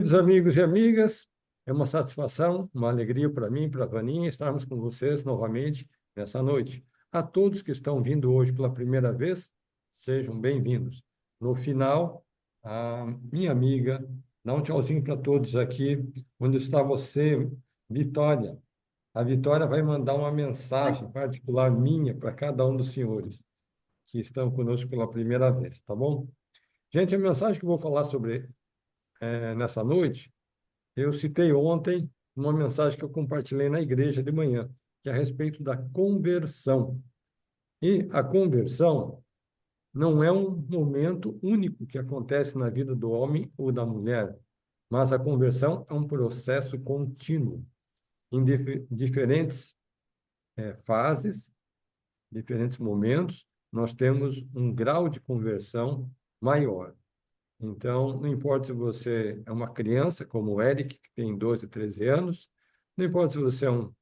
Queridos amigos e amigas, é uma satisfação, uma alegria para mim, para a Vaninha, estarmos com vocês novamente nessa noite. A todos que estão vindo hoje pela primeira vez, sejam bem-vindos. No final, a minha amiga, dá um tchauzinho para todos aqui. Onde está você, Vitória? A Vitória vai mandar uma mensagem particular minha para cada um dos senhores que estão conosco pela primeira vez, tá bom? Gente, a mensagem que eu vou falar sobre nessa noite eu citei ontem uma mensagem que eu compartilhei na igreja de manhã, que é a respeito da conversão. E a conversão não é um momento único que acontece na vida do homem ou da mulher, mas a conversão é um processo contínuo, em diferentes fases, diferentes momentos, nós temos um grau de conversão maior. Então, não importa se você é uma criança, como o Eric, que tem 12, 13 anos, não importa se você é um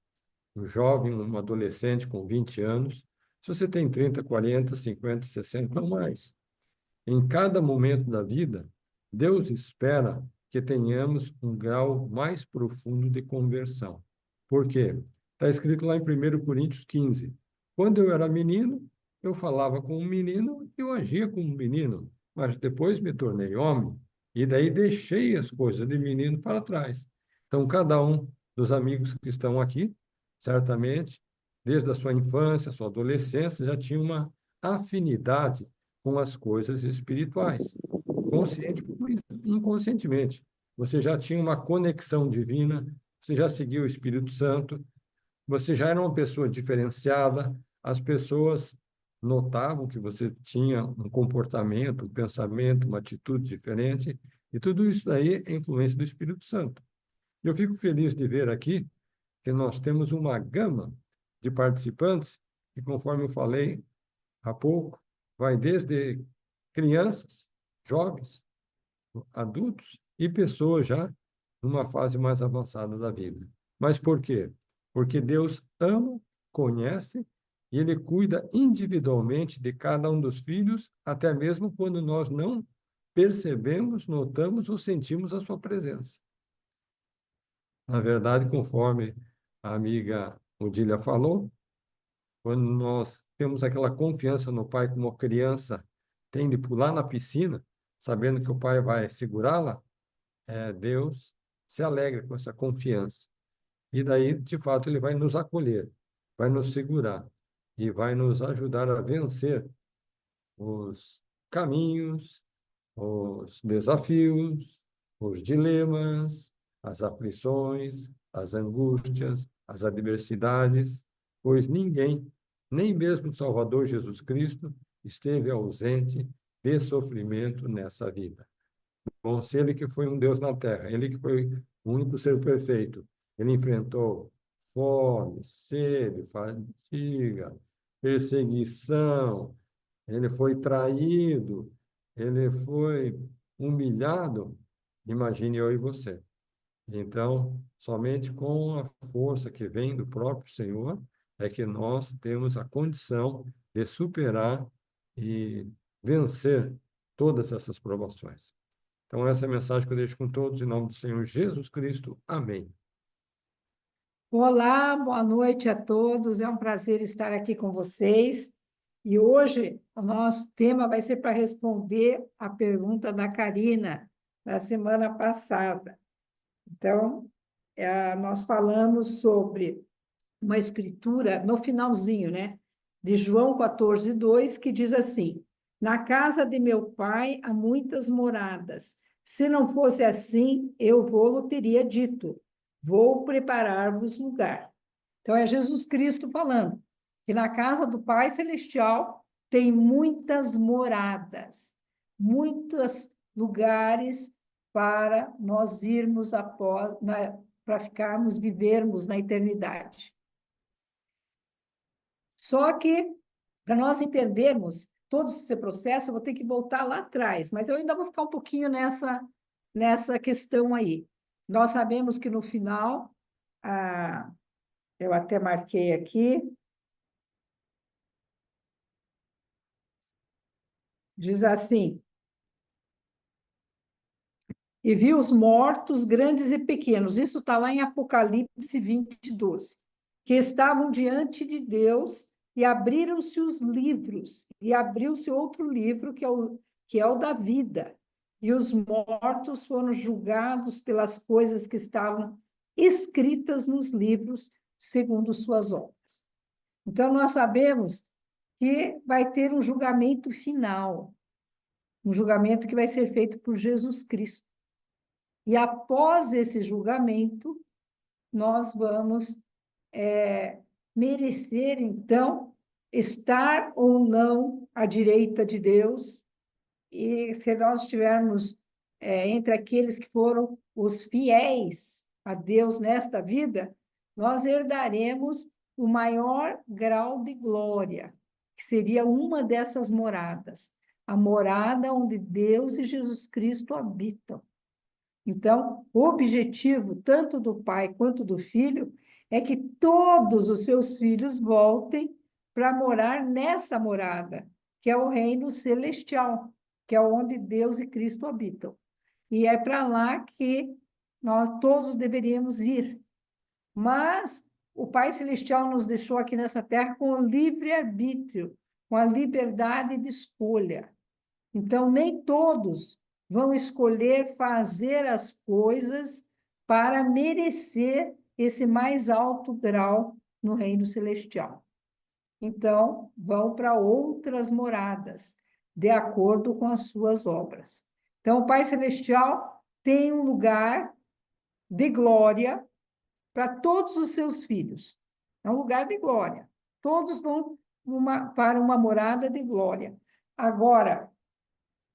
jovem, um adolescente com 20 anos, se você tem 30, 40, 50, 60, não mais. Em cada momento da vida, Deus espera que tenhamos um grau mais profundo de conversão. Por quê? Está escrito lá em 1 Coríntios 15. Quando eu era menino, eu falava como um menino, eu agia como um menino, mas depois me tornei homem, e daí deixei as coisas de menino para trás. Então, cada um dos amigos que estão aqui, certamente, desde a sua infância, sua adolescência, já tinha uma afinidade com as coisas espirituais, consciente ou inconscientemente. Você já tinha uma conexão divina, você já seguia o Espírito Santo, você já era uma pessoa diferenciada, as pessoas notavam que você tinha um comportamento, um pensamento, uma atitude diferente, e tudo isso aí é influência do Espírito Santo. Eu fico feliz de ver aqui que nós temos uma gama de participantes, e conforme eu falei há pouco, vai desde crianças, jovens, adultos e pessoas já numa fase mais avançada da vida. Mas por quê? Porque Deus ama, conhece e Ele cuida individualmente de cada um dos filhos, até mesmo quando nós não percebemos, notamos ou sentimos a sua presença. Na verdade, conforme a amiga Odília falou, quando nós temos aquela confiança no pai como a criança tem de pular na piscina, sabendo que o pai vai segurá-la, Deus se alegra com essa confiança. E daí, de fato, ele vai nos acolher, vai nos segurar e vai nos ajudar a vencer os caminhos, os desafios, os dilemas, as aflições, as angústias, as adversidades, pois ninguém, nem mesmo o Salvador Jesus Cristo, esteve ausente de sofrimento nessa vida. Bom, se ele que foi um Deus na terra, ele que foi o único ser perfeito, ele enfrentou fome, sede, fadiga, perseguição, ele foi traído, ele foi humilhado. Imagine eu e você. Então, somente com a força que vem do próprio Senhor é que nós temos a condição de superar e vencer todas essas provações. Então, essa é a mensagem que eu deixo com todos, em nome do Senhor Jesus Cristo. Amém. Olá, boa noite a todos. É um prazer estar aqui com vocês. E hoje o nosso tema vai ser para responder a pergunta da Karina da semana passada. Então, nós falamos sobre uma escritura no finalzinho, né? De João 14:2, que diz assim: Na casa de meu pai há muitas moradas. Se não fosse assim, eu vou-lo teria dito: Vou preparar-vos lugar. Então, é Jesus Cristo falando que na casa do Pai Celestial tem muitas moradas, muitos lugares para nós irmos após, para ficarmos, vivermos na eternidade. Só que, para nós entendermos todo esse processo, eu vou ter que voltar lá atrás, mas eu ainda vou ficar um pouquinho nessa questão aí. Nós sabemos que no final, ah, eu até marquei aqui, diz assim: e vi os mortos, grandes e pequenos. Isso está lá em Apocalipse 20, 12. Que estavam diante de Deus, e abriram-se os livros, e abriu-se outro livro, que é o da vida. E os mortos foram julgados pelas coisas que estavam escritas nos livros, segundo suas obras. Então, nós sabemos que vai ter um julgamento final, um julgamento que vai ser feito por Jesus Cristo. E após esse julgamento, nós vamos merecer, então, estar ou não à direita de Deus. E se nós estivermos entre aqueles que foram os fiéis a Deus nesta vida, nós herdaremos o maior grau de glória, que seria uma dessas moradas, a morada onde Deus e Jesus Cristo habitam. Então, o objetivo, tanto do pai quanto do filho, é que todos os seus filhos voltem para morar nessa morada, que é o reino celestial, que é onde Deus e Cristo habitam. E é para lá que nós todos deveríamos ir. Mas o Pai Celestial nos deixou aqui nessa terra com o livre-arbítrio, com a liberdade de escolha. Então, nem todos vão escolher fazer as coisas para merecer esse mais alto grau no reino celestial. Então, vão para outras moradas, de acordo com as suas obras. Então, o Pai Celestial tem um lugar de glória para todos os seus filhos. É um lugar de glória. Todos vão para uma morada de glória. Agora,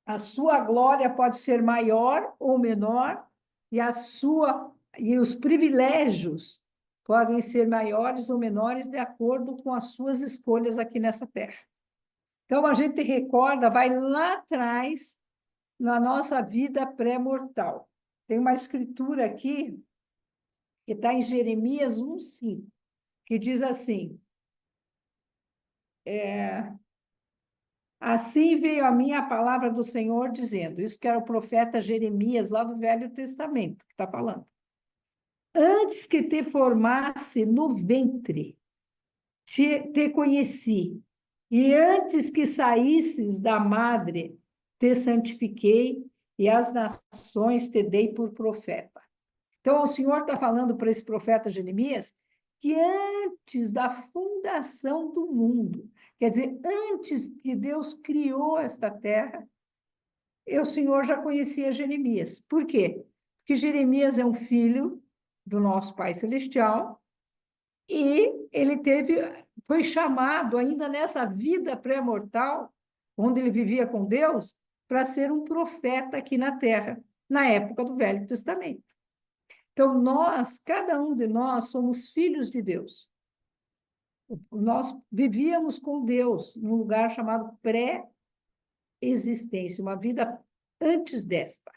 a sua glória pode ser maior ou menor, e os privilégios podem ser maiores ou menores de acordo com as suas escolhas aqui nessa terra. Então, a gente recorda, vai lá atrás, na nossa vida pré-mortal. Tem uma escritura aqui, que está em Jeremias 1,5, que diz assim, assim veio a mim a palavra do Senhor dizendo, isso que era o profeta Jeremias, lá do Velho Testamento, que está falando. Antes que te formasse no ventre, te conheci, e antes que saísses da madre, te santifiquei, e as nações te dei por profeta. Então, o Senhor está falando para esse profeta Jeremias que antes da fundação do mundo, quer dizer, antes que Deus criou esta terra, o Senhor já conhecia Jeremias. Por quê? Porque Jeremias é um filho do nosso Pai Celestial e ele foi chamado ainda nessa vida pré-mortal, onde ele vivia com Deus, para ser um profeta aqui na terra, na época do Velho Testamento. Então, cada um de nós, somos filhos de Deus. Nós vivíamos com Deus num lugar chamado pré-existência, uma vida antes desta.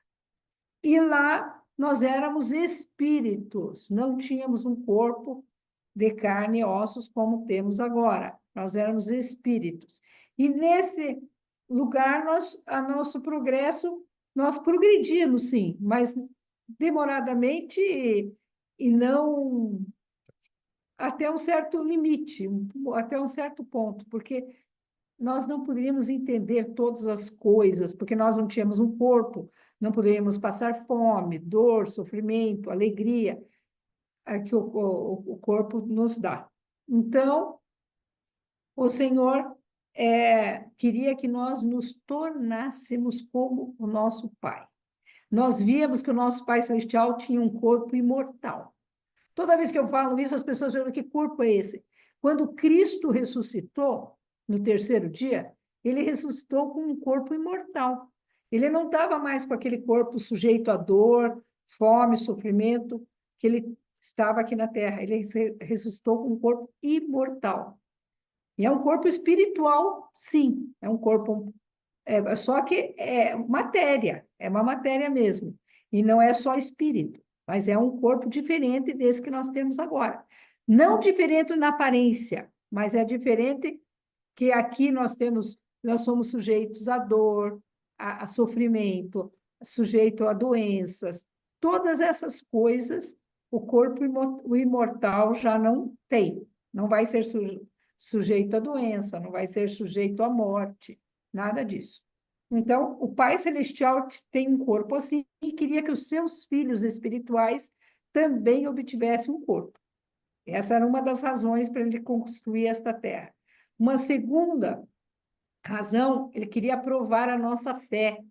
E lá nós éramos espíritos, não tínhamos um corpo de carne e ossos como temos agora. Nós éramos espíritos. E nesse lugar, nosso progresso, nós progredimos, sim, mas demoradamente e não até um certo limite, até um certo ponto, porque nós não poderíamos entender todas as coisas, porque nós não tínhamos um corpo, não poderíamos passar fome, dor, sofrimento, alegria, que o corpo nos dá. Então, o Senhor queria que nós nos tornássemos como o nosso Pai. Nós víamos que o nosso Pai Celestial tinha um corpo imortal. Toda vez que eu falo isso, as pessoas perguntam, que corpo é esse? Quando Cristo ressuscitou, no terceiro dia, ele ressuscitou com um corpo imortal. Ele não estava mais com aquele corpo sujeito a dor, fome, sofrimento, que ele estava aqui na Terra. Ele ressuscitou com um corpo imortal. E é um corpo espiritual, sim. É um corpo... só que é uma matéria mesmo. E não é só espírito, mas é um corpo diferente desse que nós temos agora. Não diferente na aparência, mas é diferente que aqui nós somos sujeitos à dor, a sofrimento, sujeito a doenças. Todas essas coisas, o corpo o imortal já não tem. Não vai ser sujeito à doença, não vai ser sujeito à morte, nada disso. Então, o Pai Celestial tem um corpo assim e queria que os seus filhos espirituais também obtivessem um corpo. Essa era uma das razões para ele construir esta terra. Uma segunda razão, ele queria provar a nossa fé.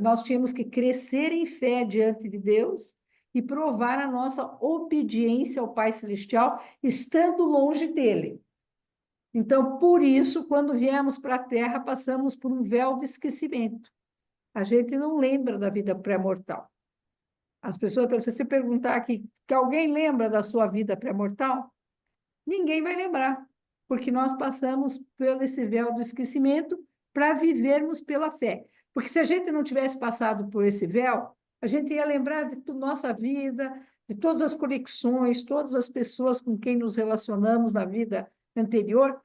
Nós tínhamos que crescer em fé diante de Deus e provar a nossa obediência ao Pai Celestial, estando longe dele. Então, por isso, quando viemos para a Terra, passamos por um véu de esquecimento. A gente não lembra da vida pré-mortal. As pessoas, se você perguntar aqui, que alguém lembra da sua vida pré-mortal? Ninguém vai lembrar, porque nós passamos por esse véu do esquecimento para vivermos pela fé. Porque se a gente não tivesse passado por esse véu, a gente ia lembrar de nossa vida, de todas as conexões, todas as pessoas com quem nos relacionamos na vida anterior,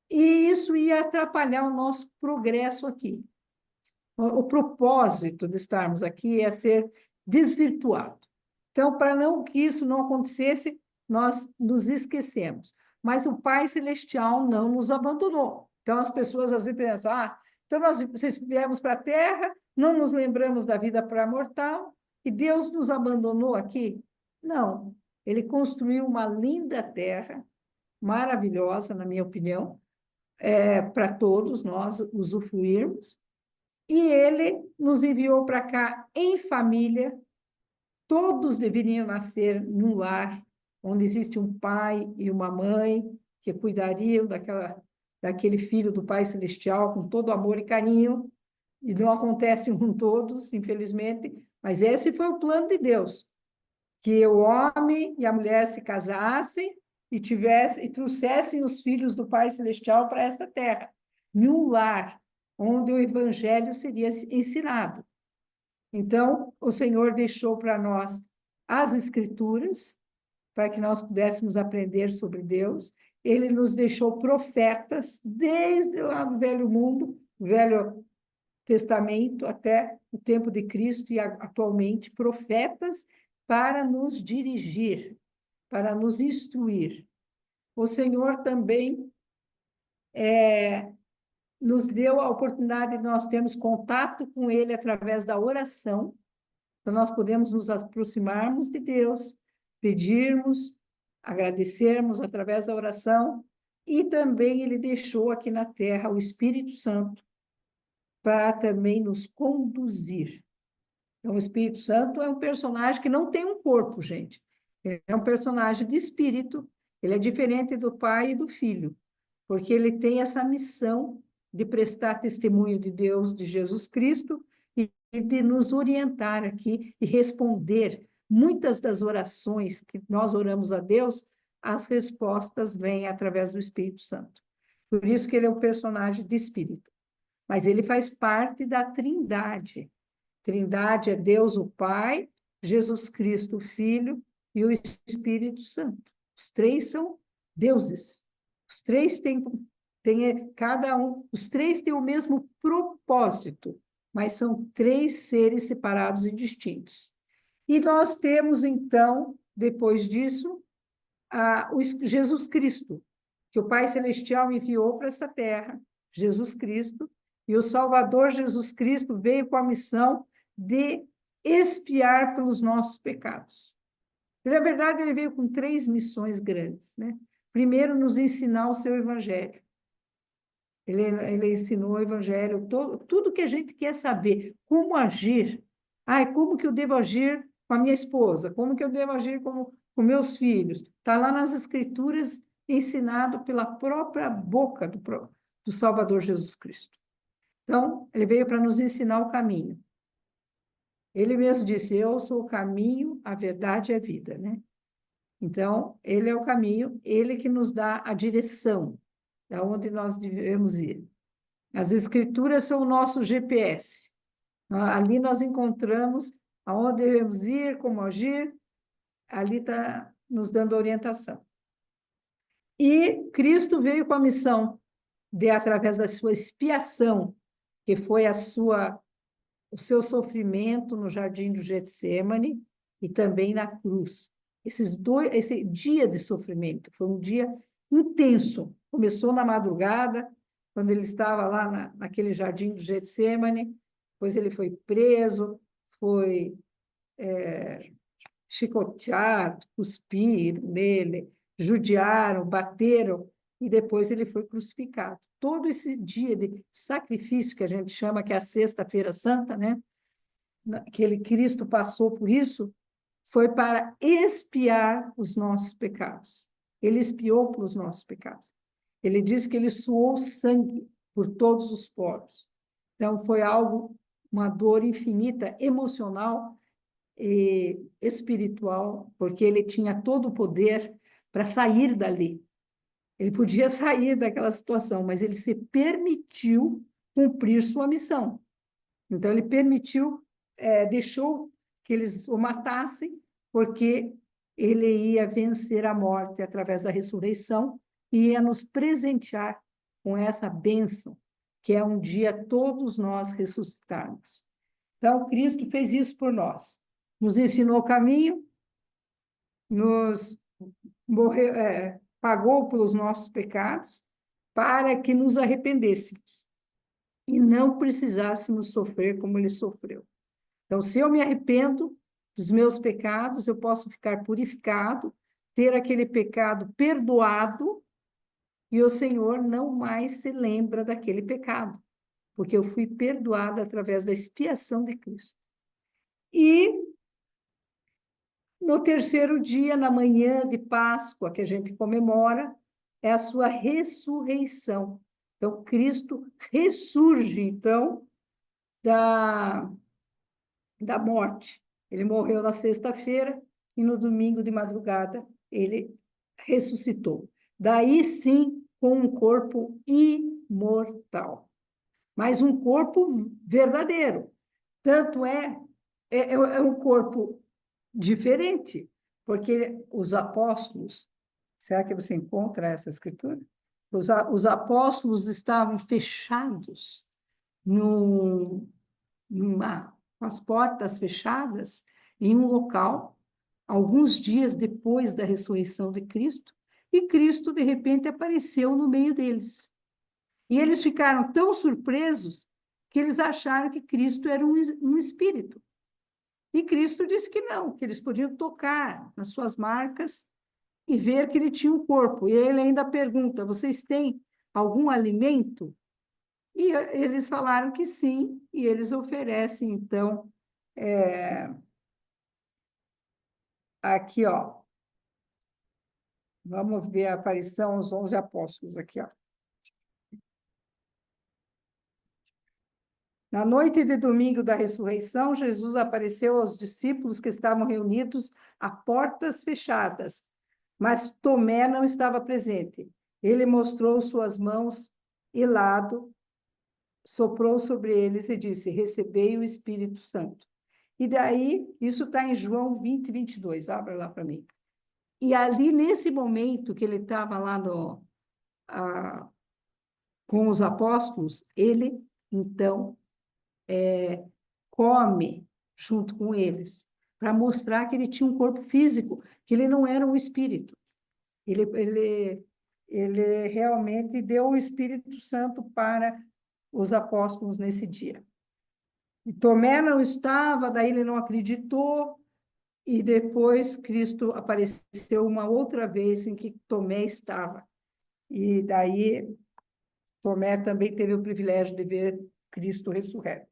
e isso ia atrapalhar o nosso progresso aqui. O propósito de estarmos aqui é ser desvirtuado. Então, para não que isso não acontecesse, nós nos esquecemos. Mas o Pai Celestial não nos abandonou. Então, as pessoas às vezes pensam, então vocês viemos para a Terra, não nos lembramos da vida pré-mortal, e Deus nos abandonou aqui? Não. Ele construiu uma linda terra, maravilhosa, na minha opinião, para todos nós usufruirmos, e ele nos enviou para cá em família. Todos deveriam nascer num lar onde existe um pai e uma mãe que cuidariam daquele filho do Pai Celestial com todo amor e carinho, e não acontece com todos, infelizmente, mas esse foi o plano de Deus, que o homem e a mulher se casassem e trouxessem os filhos do Pai Celestial para esta terra, em um lar onde o evangelho seria ensinado. Então, o Senhor deixou para nós as Escrituras, para que nós pudéssemos aprender sobre Deus. Ele nos deixou profetas, desde lá do Velho Mundo, Velho Testamento, até o tempo de Cristo, e atualmente profetas para nos dirigir, para nos instruir. O Senhor também nos deu a oportunidade de nós termos contato com Ele através da oração. Então, nós podemos nos aproximarmos de Deus, pedirmos, agradecermos através da oração, e também Ele deixou aqui na Terra o Espírito Santo para também nos conduzir. Então, o Espírito Santo é um personagem que não tem um corpo, gente. Ele é um personagem de espírito, ele é diferente do Pai e do Filho, porque ele tem essa missão de prestar testemunho de Deus, de Jesus Cristo, e de nos orientar aqui e responder muitas das orações que nós oramos a Deus, as respostas vêm através do Espírito Santo. Por isso que ele é um personagem de espírito. Mas ele faz parte da Trindade. Trindade é Deus o Pai, Jesus Cristo o Filho e o Espírito Santo. Os três são deuses. Os três têm cada um, os três têm o mesmo propósito, mas são três seres separados e distintos. E nós temos, então, depois disso, o Jesus Cristo, que o Pai Celestial enviou para esta terra, Jesus Cristo, e o Salvador Jesus Cristo veio com a missão de expiar pelos nossos pecados. E, na verdade, ele veio com 3 missões grandes, né? Primeiro, nos ensinar o seu evangelho. Ele ensinou o evangelho, tudo que a gente quer saber, como agir. Como que eu devo agir com a minha esposa? Como que eu devo agir com meus filhos? Está lá nas Escrituras, ensinado pela própria boca do Salvador Jesus Cristo. Então, ele veio para nos ensinar o caminho. Ele mesmo disse, eu sou o caminho, a verdade e a vida, né? Então, ele é o caminho, ele que nos dá a direção, aonde nós devemos ir. As Escrituras são o nosso GPS. Ali nós encontramos aonde devemos ir, como agir, ali está nos dando orientação. E Cristo veio com a missão de, através da sua expiação, que foi a sua o seu sofrimento no jardim do Getsemane e também na cruz. Esse dia de sofrimento foi um dia intenso. Começou na madrugada, quando ele estava lá naquele jardim do Getsemane, depois ele foi preso, foi chicoteado, cuspiram nele, judiaram, bateram, e depois ele foi crucificado. Todo esse dia de sacrifício que a gente chama, que é a Sexta-feira Santa, né? Aquele Cristo passou por isso, foi para expiar os nossos pecados. Ele expiou pelos nossos pecados. Ele diz que ele suou sangue por todos os poros. Então, foi algo, uma dor infinita, emocional e espiritual, porque ele tinha todo o poder para sair dali. Ele podia sair daquela situação, mas ele se permitiu cumprir sua missão. Então, ele permitiu, deixou que eles o matassem, porque ele ia vencer a morte através da ressurreição e ia nos presentear com essa bênção, que é um dia todos nós ressuscitarmos. Então, Cristo fez isso por nós. Nos ensinou o caminho, nos pagou pelos nossos pecados, para que nos arrependêssemos e não precisássemos sofrer como ele sofreu. Então, se eu me arrependo dos meus pecados, eu posso ficar purificado, ter aquele pecado perdoado, e o Senhor não mais se lembra daquele pecado, porque eu fui perdoado através da expiação de Cristo. E no terceiro dia, na manhã de Páscoa, que a gente comemora, é a sua ressurreição. Então, Cristo ressurge, então, da morte. Ele morreu na sexta-feira e no domingo de madrugada ele ressuscitou. Daí sim, com um corpo imortal, mas um corpo verdadeiro. Tanto é um corpo diferente, porque os apóstolos, será que você encontra essa escritura? Os apóstolos estavam fechados com as portas fechadas em um local, alguns dias depois da ressurreição de Cristo, e Cristo, de repente, apareceu no meio deles. E eles ficaram tão surpresos que eles acharam que Cristo era um espírito. E Cristo disse que não, que eles podiam tocar nas suas marcas e ver que ele tinha um corpo. E ele ainda pergunta: vocês têm algum alimento? E eles falaram que sim, e eles oferecem, então, aqui, ó. Vamos ver a aparição aos 11 apóstolos aqui, ó. Na noite de domingo da ressurreição, Jesus apareceu aos discípulos que estavam reunidos a portas fechadas, mas Tomé não estava presente. Ele mostrou suas mãos e lado, soprou sobre eles e disse: recebei o Espírito Santo. E daí, isso está em João 20, 22. Abra lá para mim. E ali, nesse momento que ele estava lá com os apóstolos, ele, então, come junto com eles, para mostrar que ele tinha um corpo físico, que ele não era um espírito. Ele realmente deu o Espírito Santo para os apóstolos nesse dia. E Tomé não estava, daí ele não acreditou, e depois Cristo apareceu uma outra vez em que Tomé estava. E daí Tomé também teve o privilégio de ver Cristo ressurreto.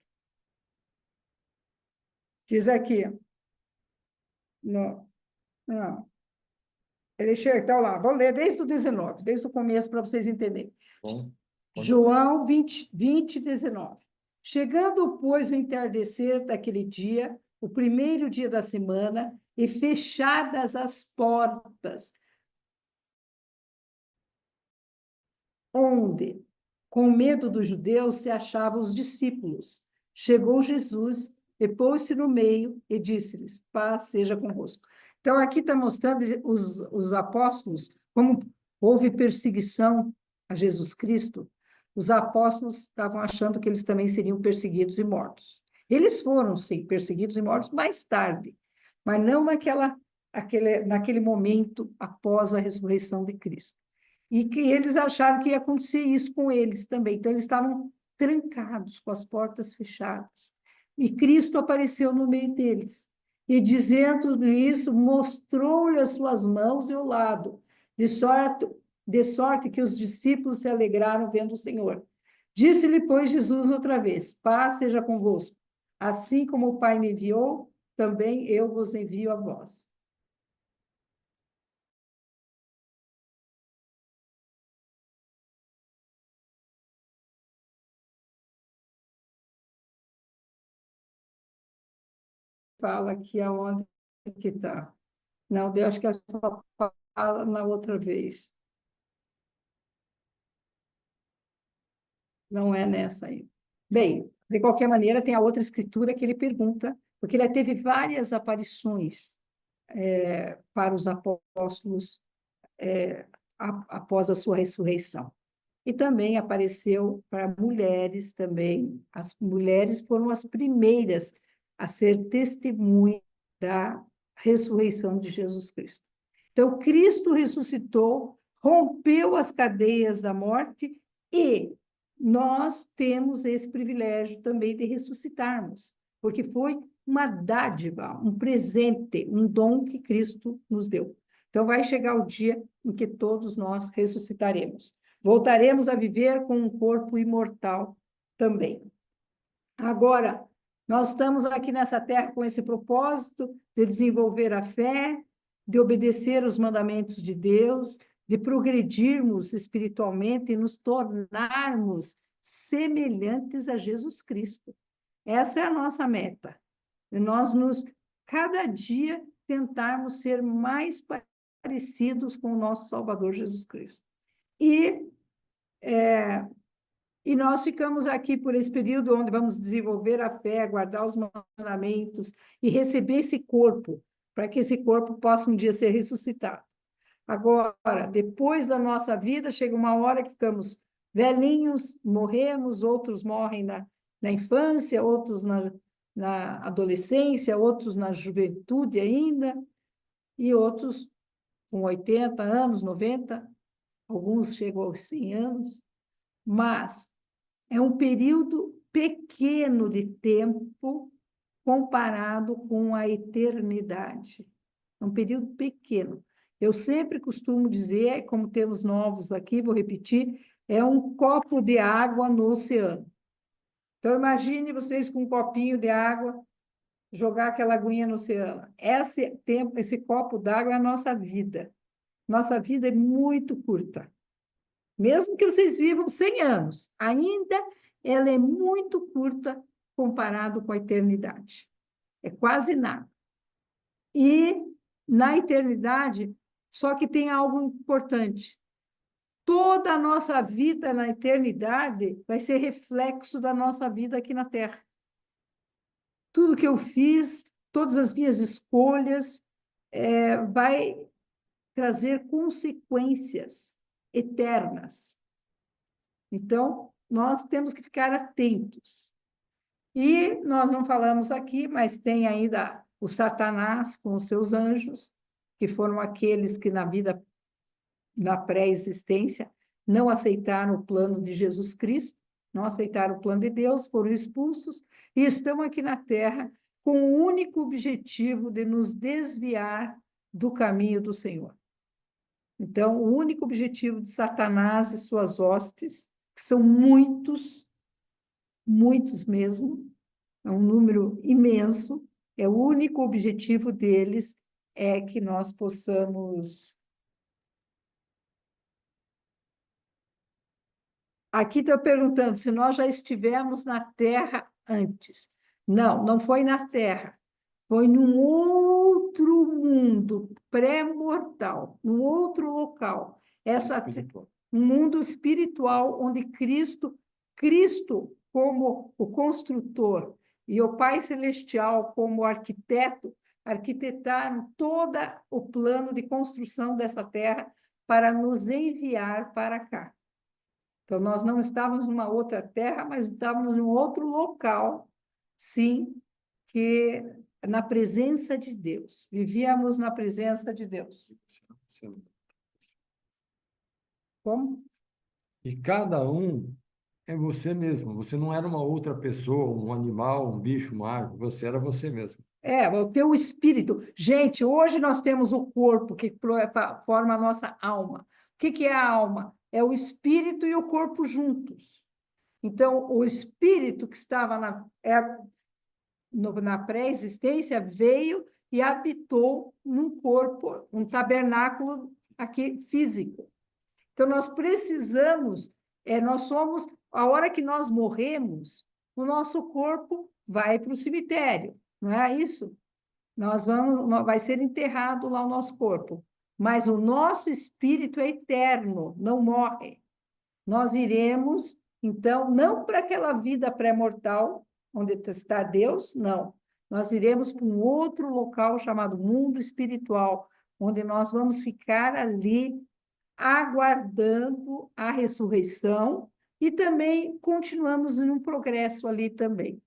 Diz aqui, não. Ele chega, então lá, vou ler desde o 19, desde o começo para vocês entenderem. Bom, João 20, 19. Chegando, pois, o entardecer daquele dia, o primeiro dia da semana, e fechadas as portas, onde, com medo dos judeus, se achavam os discípulos, chegou Jesus e pôs-se no meio e disse-lhes: paz seja convosco. Então, aqui está mostrando os apóstolos, como houve perseguição a Jesus Cristo, os apóstolos estavam achando que eles também seriam perseguidos e mortos. Eles foram, sim, perseguidos e mortos mais tarde, mas não naquele momento após a ressurreição de Cristo. E que eles acharam que ia acontecer isso com eles também. Então, eles estavam trancados, com as portas fechadas. E Cristo apareceu no meio deles. E, dizendo isso, mostrou-lhe as suas mãos e o lado, de sorte que os discípulos se alegraram vendo o Senhor. Disse-lhe, pois, Jesus outra vez: paz seja convosco. Assim como o Pai me enviou, também eu vos envio a vós. Fala aqui aonde que está. Não, eu acho que é só fala na outra vez. Não é nessa aí. Bem, de qualquer maneira, tem a outra escritura que ele pergunta, porque ele teve várias aparições para os apóstolos após a sua ressurreição. E também apareceu para mulheres também. As mulheres foram as primeiras a ser testemunhas da ressurreição de Jesus Cristo. Então, Cristo ressuscitou, rompeu as cadeias da morte e nós temos esse privilégio também de ressuscitarmos, porque foi uma dádiva, um presente, um dom que Cristo nos deu. Então, vai chegar o dia em que todos nós ressuscitaremos. Voltaremos a viver com um corpo imortal também. Agora, nós estamos aqui nessa terra com esse propósito de desenvolver a fé, de obedecer os mandamentos de Deus, de progredirmos espiritualmente e nos tornarmos semelhantes a Jesus Cristo. Essa é a nossa meta. E cada dia, tentarmos ser mais parecidos com o nosso Salvador Jesus Cristo. E nós ficamos aqui por esse período onde vamos desenvolver a fé, guardar os mandamentos e receber esse corpo, para que esse corpo possa um dia ser ressuscitado. Agora, depois da nossa vida, chega uma hora que ficamos velhinhos, morremos, outros morrem na infância, outros na adolescência, outros na juventude ainda, e outros com 80 anos, 90, alguns chegam aos 100 anos, mas é um período pequeno de tempo comparado com a eternidade. É um período pequeno. Eu sempre costumo dizer, como temos novos aqui, vou repetir, é um copo de água no oceano. Então, imagine vocês com um copinho de água, jogar aquela aguinha no oceano. Esse copo d'água é a nossa vida. Nossa vida é muito curta. Mesmo que vocês vivam 100 anos, ainda ela é muito curta comparado com a eternidade. É quase nada. E na eternidade, só que tem algo importante. Toda a nossa vida na eternidade vai ser reflexo da nossa vida aqui na Terra. Tudo que eu fiz, todas as minhas escolhas, vai trazer consequências eternas. Então, nós temos que ficar atentos. E nós não falamos aqui, mas tem ainda o Satanás com os seus anjos, que foram aqueles que na pré-existência, não aceitaram o plano de Jesus Cristo, não aceitaram o plano de Deus, foram expulsos e estão aqui na Terra com o único objetivo de nos desviar do caminho do Senhor. Então, o único objetivo de Satanás e suas hostes, que são muitos, muitos mesmo, é um número imenso, o único objetivo deles é que nós possamos... Aqui estou perguntando se nós já estivemos na Terra antes. Não, não foi na Terra. Foi num outro mundo pré-mortal, num outro local. Um mundo espiritual onde Cristo como o construtor e o Pai Celestial como arquiteto, arquitetaram todo o plano de construção dessa terra para nos enviar para cá. Então, nós não estávamos numa outra terra, mas estávamos num outro local sim, que na presença de Deus. Vivíamos na presença de Deus. Como? E cada um é você mesmo. Você não era uma outra pessoa, um animal, um bicho, uma árvore. Você era você mesmo. É, o teu espírito. Gente, hoje nós temos o corpo que forma a nossa alma. O que que é a alma? É o espírito e o corpo juntos. Então, o espírito que estava na pré-existência veio e habitou num corpo, um tabernáculo aqui físico. Então, nós precisamos, nós somos, a hora que nós morremos, o nosso corpo vai para o cemitério, não é isso? Vai ser enterrado lá o nosso corpo, mas o nosso espírito é eterno, não morre. Nós iremos, então, não para aquela vida pré-mortal, onde está Deus, não. Nós iremos para um outro local chamado mundo espiritual, onde nós vamos ficar ali aguardando a ressurreição e também continuamos em um progresso ali também.